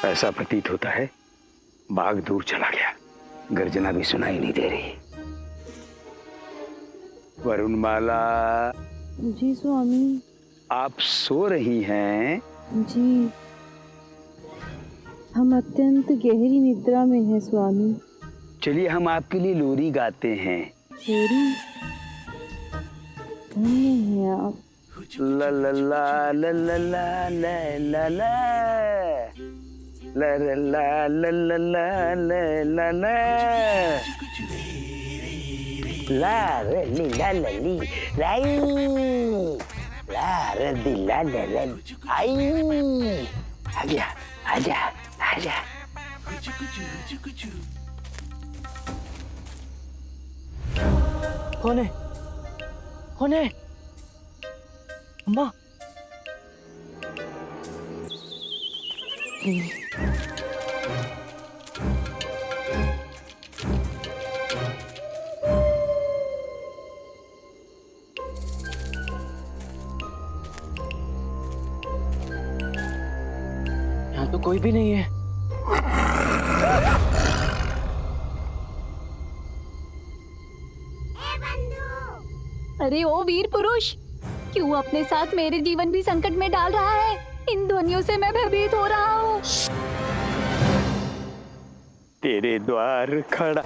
ऐसा प्रतीत होता है बाघ दूर चला गया, गर्जना भी सुनाई नहीं दे रही। वरुणमाला। जी स्वामी। आप सो रही हैं? जी, हम अत्यंत गहरी निद्रा में हैं स्वामी। चलिए हम आपके लिए लोरी गाते हैं। लोरी? धन्य हैं आप। ला ला ला ला ला ला ला ला ला ला ला ला ला ला ला ला रे ली ला ला ली लाई ला रे दी ला ला ला आई। आजा आजा आजा। कौन है? कौन है? अम्मा। यहाँ तो कोई भी नहीं है। अरे ओ वीर पुरुष, क्यों अपने साथ मेरे जीवन भी संकट में डाल रहा है? इन ध्वनियों से मैं भयभीत हो रहा हूँ। तेरे द्वार खड़ा।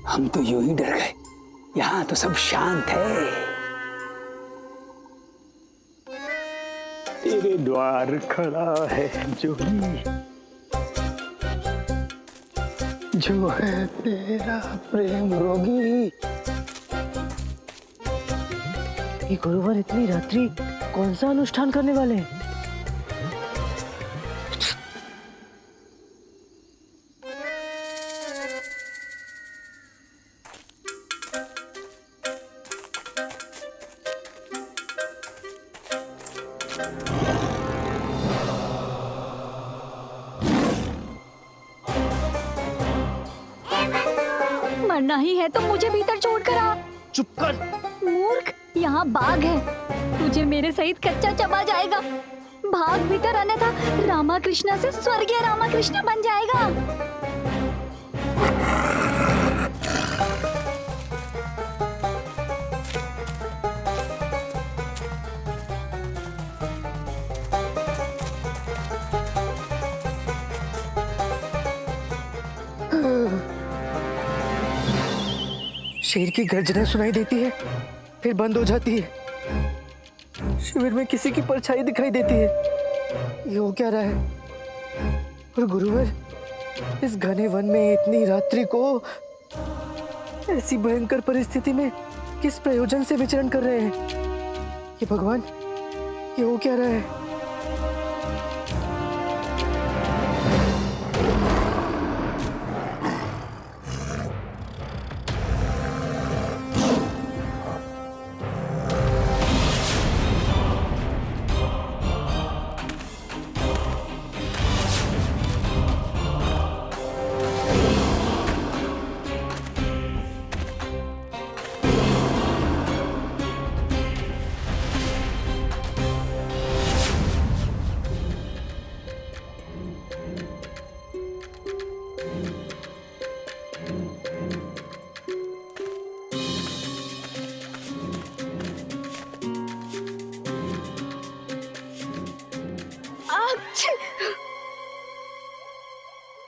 हम तो यूं ही डर गए, यहाँ तो सब शांत है। तेरे द्वार खड़ा है जो है तेरा प्रेम रोगी। ये गुरुवर इतनी रात्रि कौन सा अनुष्ठान करने वाले हैं? मरना ही है तो मुझे भीतर छोड़ कर आ। चुप कर। मूर्ख, यहाँ बाघ है, तुझे मेरे सहित कच्चा चबा जाएगा। भाग भीतर, अन्यथा रामा कृष्णा से स्वर्गीय रामा कृष्णा बन जाएगा। शेर की गर्जना सुनाई देती है, फिर बंद हो जाती है। शिविर में किसी की परछाई दिखाई देती है। ये हो क्या रहा है? और गुरुवर इस घने वन में इतनी रात्रि को ऐसी भयंकर परिस्थिति में किस प्रयोजन से विचरण कर रहे हैं? ये भगवान, ये हो क्या रहा है?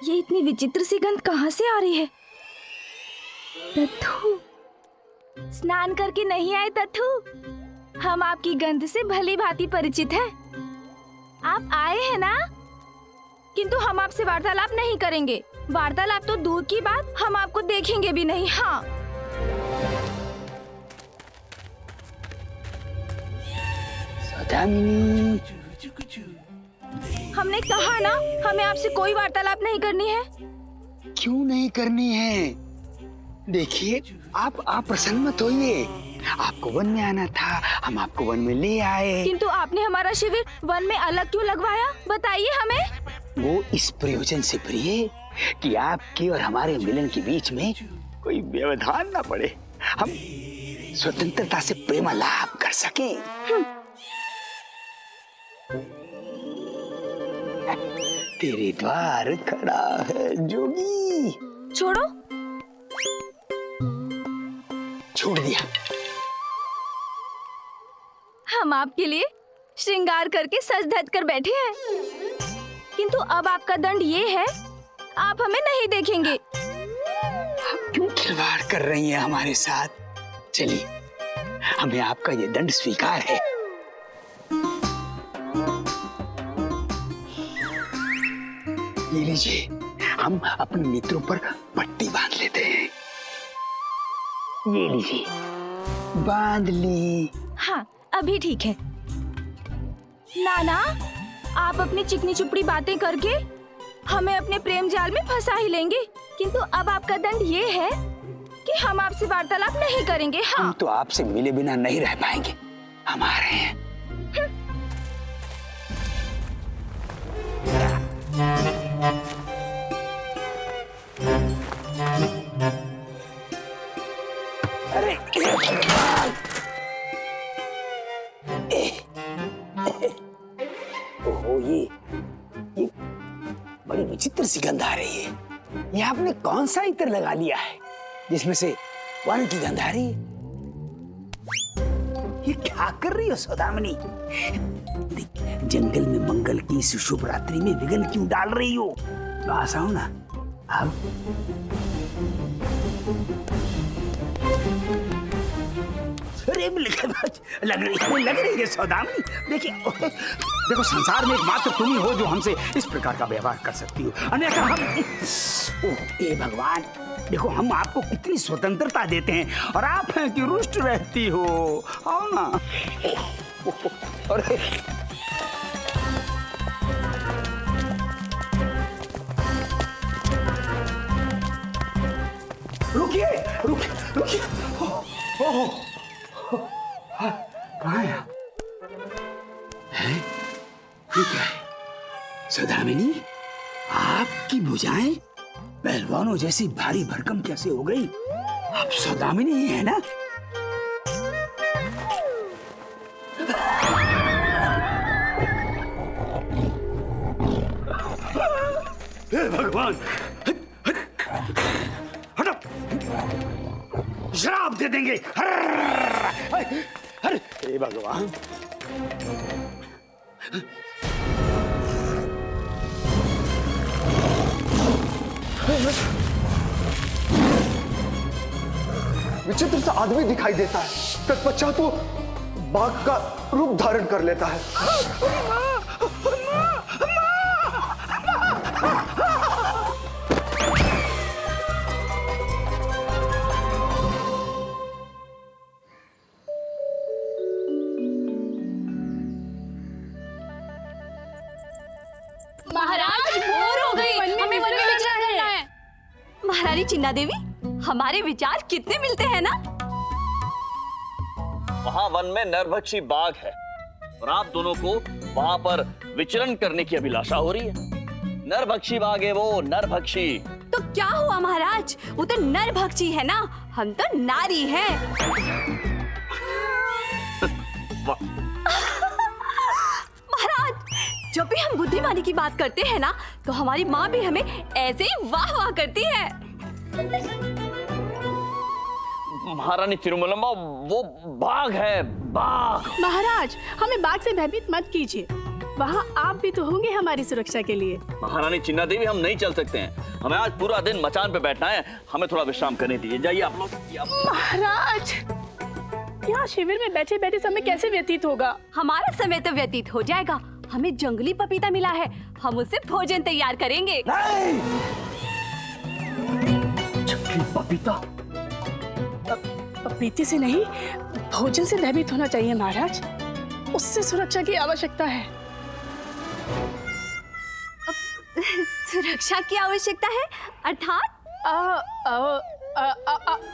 ये इतनी विचित्र सी गंध कहाँ से आ रही है? तथु, स्नान करके नहीं आए तथु? हम आपकी गंध से भली भांति परिचित हैं। आप आए हैं ना? किंतु हम आपसे वार्तालाप नहीं करेंगे। वार्तालाप तो दूर की बात, हम आपको देखेंगे भी नहीं। हाँ, सौदामिनी, हमने कहा ना, हमें आपसे कोई वार्तालाप नहीं करनी है। क्यों नहीं करनी है? देखिए, आप प्रसन्न मत होइए। आपको वन में आना था, हम आपको वन में ले आए। किंतु आपने हमारा शिविर वन में अलग क्यों लगवाया? बताइए हमें। वो इस प्रयोजन से प्रिय कि आपके और हमारे मिलन के बीच में कोई व्यवधान ना पड़े, हम स्वतंत्रता से प्रेमालाप कर सके। तेरे द्वार खड़ा है जोगी। छोड़ो। छोड़ दिया। हम आपके लिए श्रृंगार करके सज धज कर बैठे हैं, किंतु अब आपका दंड ये है, आप हमें नहीं देखेंगे। आप क्यों खिलवाड़ कर रही हैं हमारे साथ? चलिए, हमें आपका ये दंड स्वीकार है। ये लीजिए, हम अपने नेत्रों पर पट्टी बांध लेते हैं। ये लीजिए, बांध ली। हाँ, अभी ठीक है। नाना, आप अपनी चिकनी चुपड़ी बातें करके हमें अपने प्रेम जाल में फंसा ही लेंगे, किंतु अब आपका दंड ये है कि हम आपसे वार्तालाप नहीं करेंगे। हाँ। हम तो आपसे मिले बिना नहीं रह पाएंगे, हम आ रहे हैं। अरे ओहो, ये बड़ी विचित्र सी गंध आ रही है। ये आपने कौन सा इत्र लगा लिया है जिसमें से वन की गंध आ रही है? ये क्या कर रही हो सौदामिनी? जंगल में मंगल की इस शुभ रात्रि में विघ्न क्यों डाल रही हो? पास आओ ना। आओ। अरे लग रही है सौदामिनी। देखो संसार में एकमात्र तुम ही हो जो हमसे इस प्रकार का व्यवहार कर सकती हो, अन्यथा हम हे भगवान, देखो हम आपको कितनी स्वतंत्रता देते हैं और आप हैं कि रुष्ट रहती हो। आओ ना। अरे रुकिए रुकिए रुकिए। ओहो, कहाँ है? ये क्या है? सौदामिनी, आपकी भुजाएं पहलवानों जैसी भारी भरकम कैसे हो गई? आप सौदामिनी ही है ना? हे भगवान, हटो, श्राप दे देंगे। हे भगवान, विचित्र सा आदमी दिखाई देता है, तत्पश्चात वो बाघ का रूप धारण कर लेता है। महाराज बोर हो गई, हमें वन में विचरण करना है। महारानी चिन्ना देवी, हमारे विचार कितने मिलते हैं ना। वहाँ वन में नरभक्षी बाघ है और आप दोनों को वहाँ पर विचरण करने की अभिलाषा हो रही है। नरभक्षी बाघ है वो, नरभक्षी। तो क्या हुआ महाराज, वो तो नरभक्षी है ना, हम तो नारी हैं। महाराज, जब भी हम बुद्धिमानी की बात करते हैं ना, तो हमारी माँ भी हमें ऐसे ही वाह वाह करती है। महारानी तिरुमलम्मा, वो बाघ है, बाघ। महाराज, हमें बाघ से भयभीत मत कीजिए, वहाँ आप भी तो होंगे हमारी सुरक्षा के लिए। महारानी चिन्ना देवी, हम नहीं चल सकते हैं, हमें आज पूरा दिन मचान पे बैठना है, हमें थोड़ा विश्राम करने दीजिए। जाइए आप लोग। महाराज, यहाँ शिविर में बैठे बैठे समय कैसे व्यतीत होगा? हमारा समय तो व्यतीत हो जाएगा, हमें जंगली पपीता मिला है, हम उससे भोजन तैयार करेंगे। जंगली पपीता? पपीते से नहीं, भोजन से भयभीत होना चाहिए महाराज, उससे सुरक्षा की आवश्यकता है। सुरक्षा की आवश्यकता है अर्थात?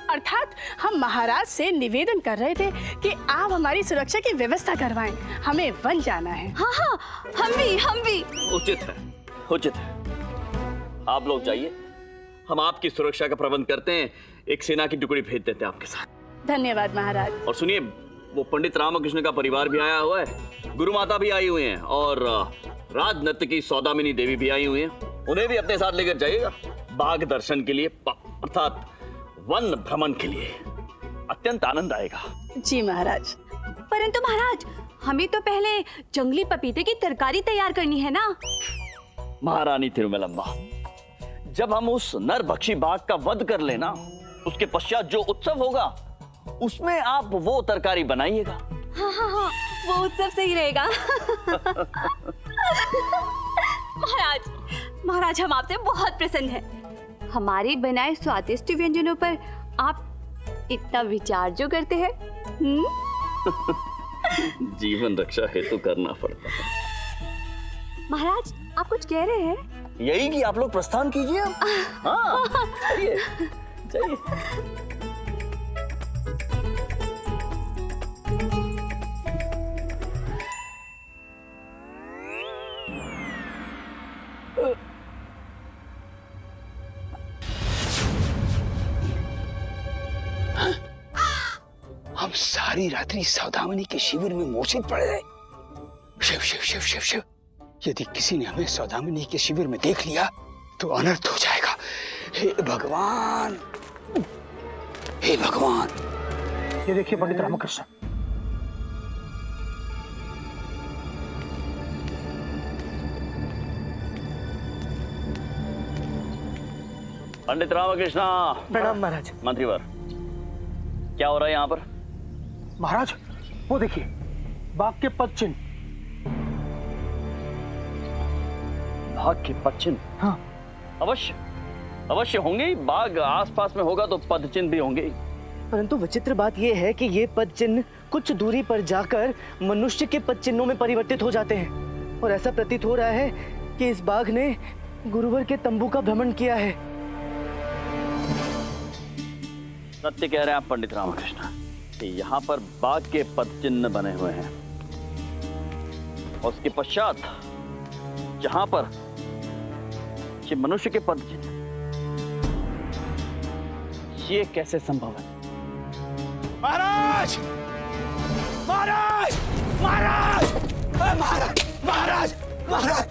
अर्थात हम महाराज से निवेदन कर रहे थे कि आप हमारी सुरक्षा की व्यवस्था करवाएं, हमें वन जाना है। हाँ हाँ, हम भी। उचित है, उचित है। आप लोग जाइए, हम आपकी सुरक्षा का प्रबंध करते हैं। एक सेना की टुकड़ी भेज देते हैं आपके साथ। धन्यवाद महाराज। और सुनिए, वो पंडित रामकृष्ण का परिवार भी आया हुआ है, गुरु माता भी आई हुई हैं, और राज नर्तकी सौदामिनी देवी भी आई हुई हैं। उन्हें भी अपने साथ लेकर जाइएगा बाघ दर्शन के लिए, अर्थात वन भ्रमण के लिए। अत्यंत आनंद आएगा। जी महाराज। परंतु महाराज, हमें तो पहले जंगली पपीते की तरकारी तैयार करनी है ना। महारानी तिरुमलम्मा, जब हम उस नरभक्षी बाघ का वध कर लेना, उसके पश्चात जो उत्सव होगा उसमें आप वो तरकारी बनाइएगा। हाँ हाँ हाँ, वो उत्सव सही रहेगा। महाराज, महाराज हम आपसे बहुत प्रसन्न हैं। हमारे बनाए स्वादिष्ट व्यंजनों पर आप इतना विचार जो करते हैं। जीवन रक्षा हेतु करना पड़ता है। महाराज, आप कुछ कह रहे हैं? यही कि आप लोग प्रस्थान कीजिए। हाँ, चलिए चलिए। हम सारी रात्रि सौदामिनी के शिविर में मूर्छित पड़ गए। शिव शिव शिव शिव शिव, यदि किसी ने हमें सौदामिनी के शिविर में देख लिया तो अनर्थ हो जाएगा। हे भगवान, हे भगवान। ये देखिए पंडित रामकृष्ण। पंडित रामकृष्ण। प्रणाम महाराज। मंत्रीवर, क्या हो रहा है यहाँ पर? महाराज वो देखिए, बाघ के पद चिन्ह। बाघ के पद चिन्ह? हाँ अवश्य अवश्य होंगे ही। बाघ आसपास में होगा तो पद चिन्ह भी होंगे ही। परंतु विचित्र बात यह है कि ये पद चिन्ह कुछ दूरी पर जाकर मनुष्य के पद चिन्हों में परिवर्तित हो जाते हैं, और ऐसा प्रतीत हो रहा है कि इस बाघ ने गुरुवर के तंबू का भ्रमण किया है। सत्य कह रहे हैं आप पंडित रामकृष्ण कि यहाँ पर बाघ के पद चिन्ह बने हुए हैं, और उसके पश्चात जहां पर ये मनुष्य के पद चिन्ह, ये कैसे संभव है? महाराज, महाराज, महाराज, महाराज, महाराज, महाराज,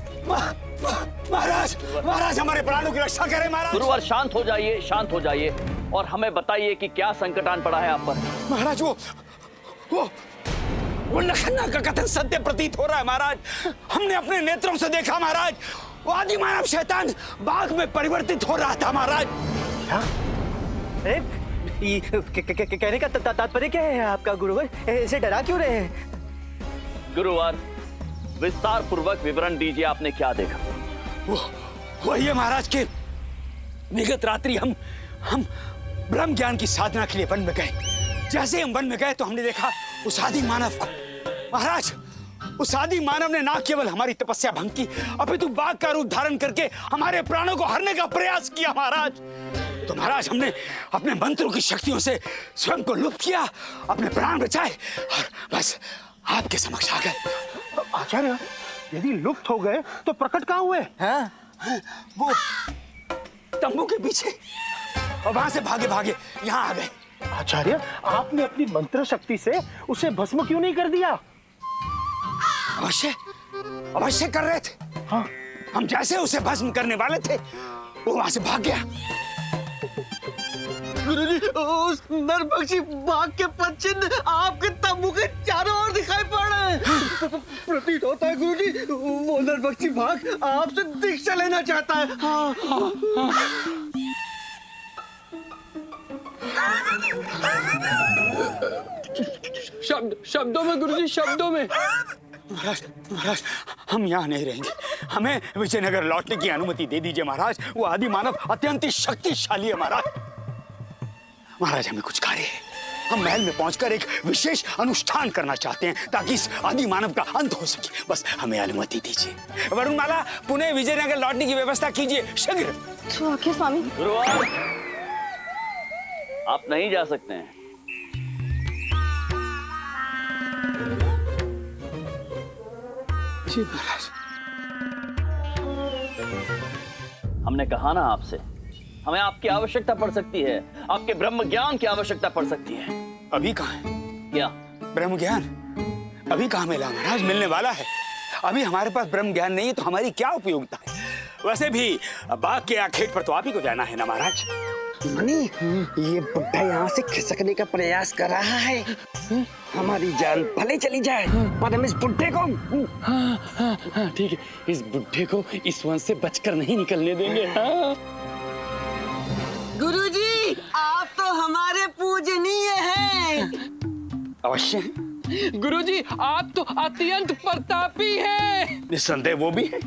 महाराज, महाराज, हमारे प्राणों की रक्षा करें महाराज। गुरुवर शांत हो जाइए, शांत हो जाइए, और हमें बताइए कि क्या संकट आन पड़ा है आप पर। महाराज वो नखन्ना का कथन सत्य प्रतीत हो रहा है महाराज। हमने अपने नेत्रों से देखा महाराज, वो आदि मानव शैतान बाघ में परिवर्तित हो रहा था महाराज। कहने का तात्पर्य क्या है आपका गुरुवर? ऐसे डरा क्यों रहे हैं? गुरुवर, विस्तार पूर्वक विवरण दीजिए, आपने क्या देखा? वो ये महाराज के विगत रात्रि हम ब्रह्म ज्ञान की साधना के लिए वन में गए। जैसे हम वन में गए तो हमने देखा उस आदि मानव को। महाराज, उस आदि मानव ने ना केवल हमारी तपस्या भंग की, अपितु बाघ का रूप धारण करके हमारे प्राणों को हरने का प्रयास किया महाराज। तो महाराज, हमने अपने मंत्रों की शक्तियों से स्वयं को लुप्त किया, अपने प्राण बचाए, और बस आपके समक्ष आ गए। आचार्य, यदि लुप्त हो गए तो प्रकट कहाँ हुए? हाँ, वो तंबू के पीछे, और वहां से भागे भागे यहाँ आ गए। आचार्य, आपने अपनी मंत्र शक्ति से उसे भस्म क्यों नहीं कर दिया? अवश्य अवश्य कर रहे थे। हाँ। हम जैसे उसे भस्म करने वाले थे, वो वहां से भाग गया। गुरुजी, उस नरभक्षी बाघ के पद चिन्ह आपके तंबू के चारों ओर दिखाई पड़ रहे हैं। प्रतीत होता है गुरुजी, वो नरभक्षी बाघ आपसे दीक्षा लेना चाहता है। हाँ, हाँ, हाँ। शब्दों में गुरुजी, शब्दों में। महाराज, हम यहाँ नहीं रहेंगे। हमें विजयनगर लौटने की अनुमति दे दीजिए महाराज। वो आदि मानव अत्यंत ही शक्तिशाली है महाराज। महाराज, हमें कुछ कार्य है। हम महल में पहुंचकर एक विशेष अनुष्ठान करना चाहते हैं ताकि इस आदि मानव का अंत हो सके। बस हमें अनुमति दीजिए। वरुणमाला, पुणे विजयनगर लौटने की व्यवस्था कीजिए शीघ्र। तो आखिर स्वामी। गुरुवर, आप नहीं जा सकते हैं। जी महाराज। हमने कहा ना आपसे, हमें आपकी आवश्यकता पड़ सकती है। आपके ब्रह्म ज्ञान की आवश्यकता पड़ सकती है। अभी कहाँ है क्या? ब्रह्म ज्ञान? अभी कहाँ मिला महाराज, मिलने वाला है। अभी हमारे पास ब्रह्म ज्ञान नहीं है तो हमारी क्या उपयोगिता है? वैसे भी बाग के आखेट पर तो आप ही को जाना है ना महाराज। मणि, ये बुढ़ा यहाँ से खिसकने का प्रयास कर रहा है। हमारी जान भले चली जाए पर हम इस बुढ़े को हाँ ठीक है, इस बुढ़े को इस वंश से बचकर नहीं निकलने देंगे। हाँ। गुरुजी, आप तो हमारे पूजनीय हैं। अवश्य है। गुरुजी, आप तो अत्यंत प्रतापी हैं। निस्संदेह वो भी है।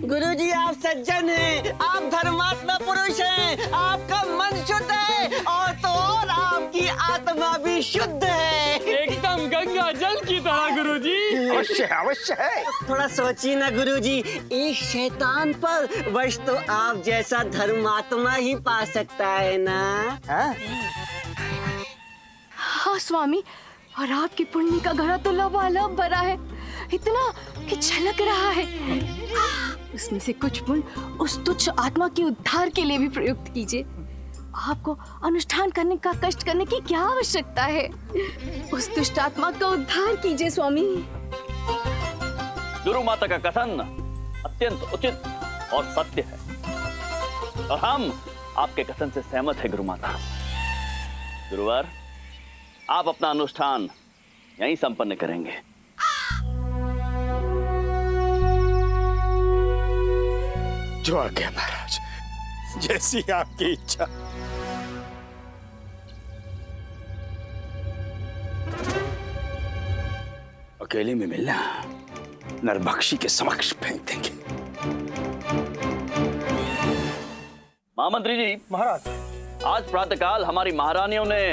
गुरुजी, आप सज्जन हैं, आप धर्मात्मा पुरुष हैं, आपका मन शुद्ध है और तो और आपकी आत्मा भी शुद्ध है। एकदम गंगा जल की तरह गुरुजी। अवश्य है, अवश्य है। थोड़ा सोचिए ना गुरुजी, एक शैतान पर वश तो आप जैसा धर्मात्मा ही पा सकता है ना। हाँ स्वामी, और आपकी पुण्य का घड़ा तो लबालब भरा है, इतना कि छलक रहा है। उसमें से कुछ पुण्य उस तुच्छ आत्मा के उद्धार के लिए भी प्रयुक्त कीजिए। आपको अनुष्ठान करने का कष्ट करने की क्या आवश्यकता है? उस दुष्ट आत्मा का उद्धार कीजिए स्वामी। गुरु माता का कथन अत्यंत उचित और सत्य है और हम आपके कथन से सहमत है गुरु माता। गुरुवार, आप अपना अनुष्ठान यहीं संपन्न करेंगे। जो आज्ञा महाराज, जैसी आपकी इच्छा। अकेले में मिलना नरभक्षी के समक्ष फेंक देंगे। महामंत्री जी, महाराज, आज प्रातःकाल हमारी महारानियों ने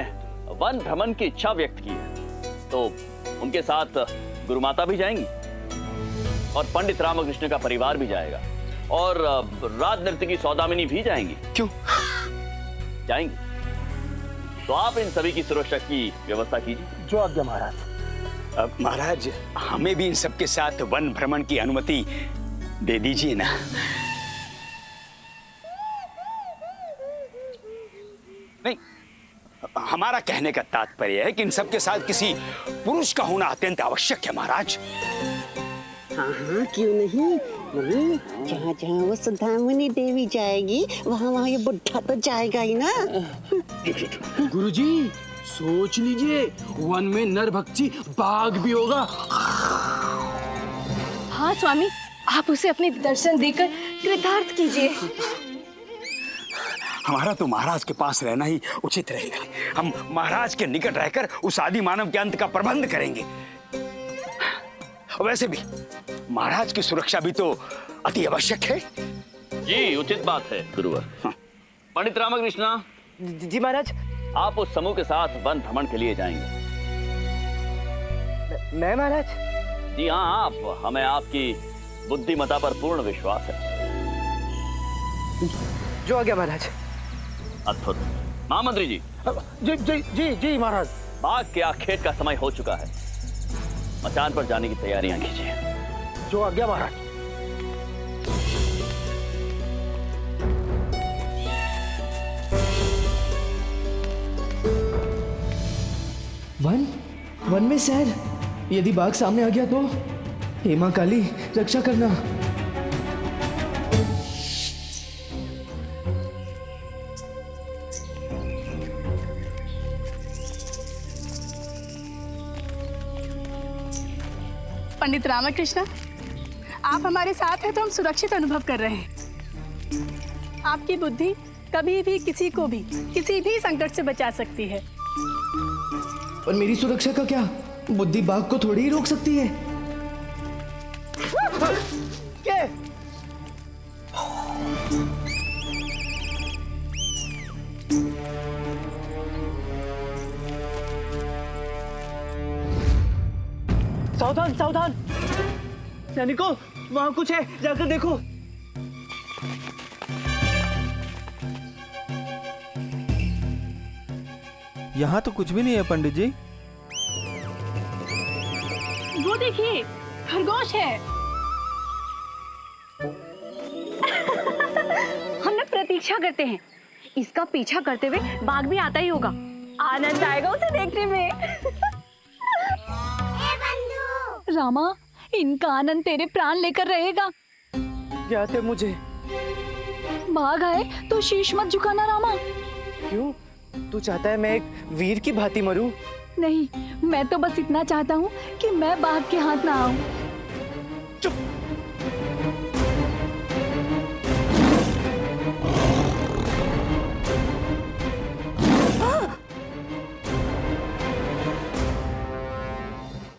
वन भ्रमण की इच्छा व्यक्त की है, तो उनके साथ गुरु माता भी जाएंगी और पंडित रामकृष्ण का परिवार भी जाएगा और राज नर्तकी सौदामिनी भी जाएंगी। क्यों जाएंगी? तो आप इन सभी की सुरक्षा की व्यवस्था कीजिए। जो आज्ञा महाराज। अब महाराज, हमें भी इन सबके साथ वन भ्रमण की अनुमति दे दीजिए ना। नहीं, हमारा कहने का तात्पर्य है कि इन सबके साथ किसी पुरुष का होना अत्यंत आवश्यक है महाराज। हाँ हाँ, क्यों नहीं। मम्मी, जहाँ जहाँ वो सुधामनी देवी जाएगी वहाँ वहाँ ये बुढ़ा तो जाएगा ही ना। गुरुजी, सोच लीजिए, वन में नरभक्षी बाघ भी होगा। हाँ स्वामी, आप उसे अपने दर्शन देकर कृतार्थ कीजिए। हमारा तो महाराज के पास रहना ही उचित रहेगा। हम महाराज के निकट रहकर उस आदि मानव के अंत का प्रबंध करेंगे। वैसे भी महाराज की सुरक्षा भी तो अति आवश्यक है। जी, उचित बात है गुरुवर। पंडित रामकृष्ण जी महाराज। आप उस समूह के साथ वन भ्रमण के लिए जाएंगे। मैं महाराज? जी हाँ, आप। हमें आपकी बुद्धिमत्ता पर पूर्ण विश्वास है। जो आज्ञा महाराज। अद्भुत। महामंत्री जी, जी जी जी जी महाराज। बाघ के आखेट का समय हो चुका है, मचान पर जाने की तैयारियां कीजिए। जो आज्ञा महाराज। वन में सैर, यदि बाघ सामने आ गया तो हे मां काली रक्षा करना। पंडित रामकृष्ण, आप हमारे साथ हैं तो हम सुरक्षित अनुभव कर रहे हैं। आपकी बुद्धि कभी भी किसी को भी किसी भी संकट से बचा सकती है। और मेरी सुरक्षा का क्या? बुद्धि बाघ को थोड़ी ही रोक सकती है। क्या? सावधान सावधान, सैनिकों, वहां कुछ है, जाकर देखो। यहाँ तो कुछ भी नहीं है पंडित जी। वो देखिए, खरगोश है। हम लोग प्रतीक्षा करते हैं, इसका पीछा करते हुए बाघ भी आता ही होगा। आनंद आएगा उसे देखने में। रामा, इनका आनंद तेरे प्राण लेकर रहेगा। ज्ञात है मुझे। बाघ आए तो शीश मत झुकाना रामा। क्यों? तू चाहता है मैं एक वीर की भांति मरूं? नहीं, मैं तो बस इतना चाहता हूँ कि मैं बाघ के हाथ ना आऊं। चुप।